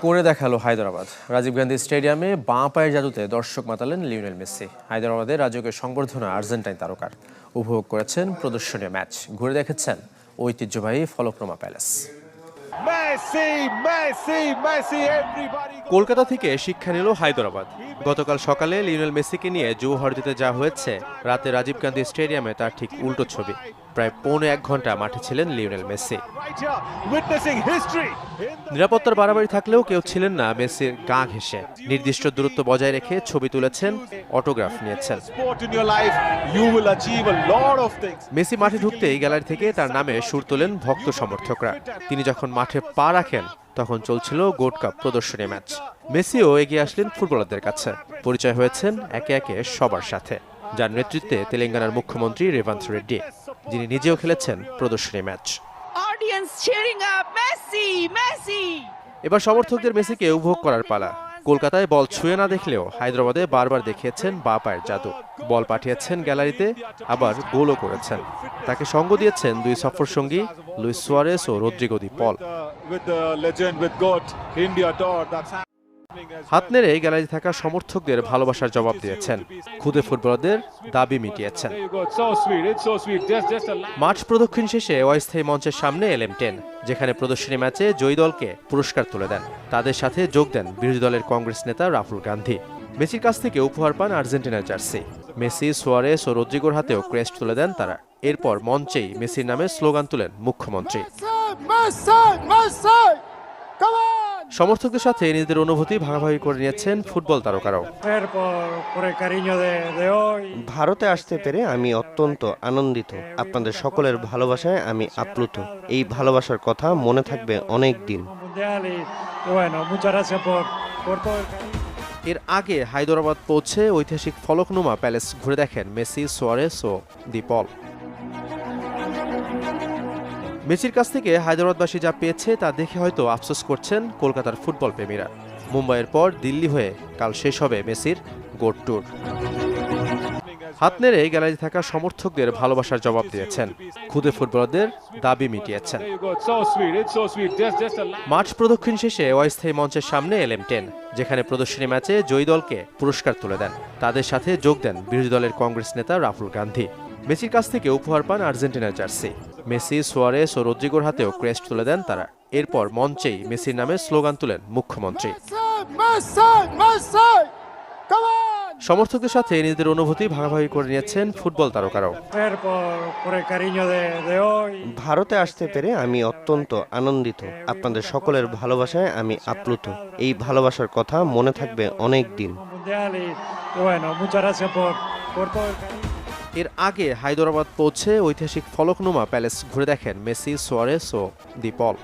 করে দেখালো হায়দরাবাদ। রাজীব গান্ধী স্টেডিয়ামে বাঁ পায়ের জাদুতে দর্শক মাতালেন লিওনেল মেসি। হায়দরাবাদের রাজকীয় সংবর্ধনা আর্জেন্টাইন তারকার। উপভোগ করেছেন প্রদর্শনীয় ম্যাচ, ঘুরে দেখেছেন ঐতিহ্যবাহী ফলকনুমা প্যালেস। কলকাতা থেকে শিক্ষা নিল হায়দরাবাদ। গতকাল সকালে লিওনেল মেসিকে নিয়ে জৌহরদিতে যা হয়েছে, রাতে রাজীব গান্ধী স্টেডিয়ামে তার ঠিক উল্টো ছবি। প্রায় 1.25 ঘন্টা মাঠে ছিলেন লিওনেল মেসি। নিরাপত্তার বাড়াবাড়ি থাকলেও কেউ ছিলেন না মেসির গা ঘেঁষে। নির্দিষ্ট দূরত্ব বজায় রেখে ছবি তুলেছেন, অটোগ্রাফ নিয়েছেন। মেসি মাঠে ঢুকতেই গ্যালারি থেকে তার নামে সুর তোলেন ভক্ত সমর্থকরা। তিনি যখন মাঠে পা রাখেন তখন চলছিল গোল্ড কাপ প্রদর্শনী ম্যাচ। মেসিও এগিয়ে আসলেন ফুটবলারদের কাছে। পরিচয় হয়েছেন একে একে সবার সাথে, যার নেতৃত্বে তেলেঙ্গানার মুখ্যমন্ত্রী রেভান্ত রেড্ডি, যিনি নিজেও খেলেছেন প্রদর্শনী ম্যাচ। এবার সমর্থকদের মেসিকে উপভোগ করার পালা। কলকাতায় বল ছুঁয়ে না দেখলেও হায়দ্রাবাদে বারবার দেখিয়েছেন বাঁ পায়ের জাদু। বল পাঠিয়েছেন গ্যালারিতে, আবার গোলও করেছেন। তাকে সঙ্গ দিয়েছেন দুই সফর সঙ্গী লুইস সুয়ারেস ও রদ্রিগো দি পল। হাত নেড়ে গ্যালারি থাকা সমর্থকদের ভালোবাসার জবাব দিয়েছেন, খুদে ফুটবলারদের দাবি মিটিয়েছেন। মাঠ প্রদক্ষিণ শেষে অস্থায়ী মঞ্চের সামনে LM10, যেখানে প্রদর্শনী ম্যাচে জয়ী দলকে পুরস্কার তুলে দেন। তাদের সাথে যোগ দেন বিরোধী দলের কংগ্রেস নেতা রাহুল গান্ধী। মেসির কাছ থেকে উপহার পান আর্জেন্টিনার জার্সি। মেসি, সুয়ারেস ও রদ্রিগোর হাতেও ক্রেস্ট তুলে দেন তারা। এরপর মঞ্চেই মেসির নামে স্লোগান তুলেন মুখ্যমন্ত্রী। সমর্থকদের সাথে নিজেদের অনুভূতি ভাগাভাগি করে নিয়েছেন ফুটবল তারকারাও। ভারতে আসতে পেরে আমি অত্যন্ত আনন্দিত। আপনাদের সকলের ভালোবাসায় আমি আপ্লুত। এই ভালোবাসার কথা মনে থাকবে অনেক দিন। এর আগে হায়দরাবাদ পৌঁছে ঐতিহাসিক ফলকনুমা প্যালেস ঘুরে দেখেন মেসি, সুয়ারেস ও দি পল। মেসির কাছ থেকে হায়দরাবাদবাসী যা পেয়েছে তা দেখে হয়তো আফসোস করছেন কলকাতার ফুটবল প্রেমীরা। মুম্বাইয়ের পর দিল্লি হয়ে কাল শেষ হবে মেসির গোট ট্যুর। হাত নেড়ে গ্যালারি থাকা সমর্থকদের ভালোবাসার জবাব দিয়েছেন, খুদে ফুটবলারদের দাবি মিটিয়েছেন। মাঠ প্রদক্ষিণ শেষে অস্থায়ী মঞ্চের সামনে LM10, যেখানে প্রদর্শনী ম্যাচে জয়ী দলকে পুরস্কার তুলে দেন। তাদের সাথে যোগ দেন বিরোধী দলের কংগ্রেস নেতা রাহুল গান্ধী। মেসির কাছ থেকে উপহার পান আর্জেন্টিনার জার্সি। মেসি, সুয়ারেস ও রদ্রিগোর হাতেও ক্রেস্ট তুলে দেন তারা। এরপর মঞ্চেই মেসির নামে স্লোগান তুলেন মুখ্যমন্ত্রী। সমর্থকদের সাথে নিজেদের অনুভূতি ভাগাভাগি করে নিয়েছেন ফুটবল তারকারাও। ভারতে আসতে পেরে আমি অত্যন্ত আনন্দিত। আপনাদের সকলের ভালোবাসায় আমি আপ্লুত। এই ভালোবাসার কথা মনে থাকবে অনেক দিন। এর আগে হায়দরাবাদ পৌঁছে ঐতিহাসিক ফলকনুমা প্যালেস ঘুরে দেখেন মেসি, সুয়ারেস ও দি পল।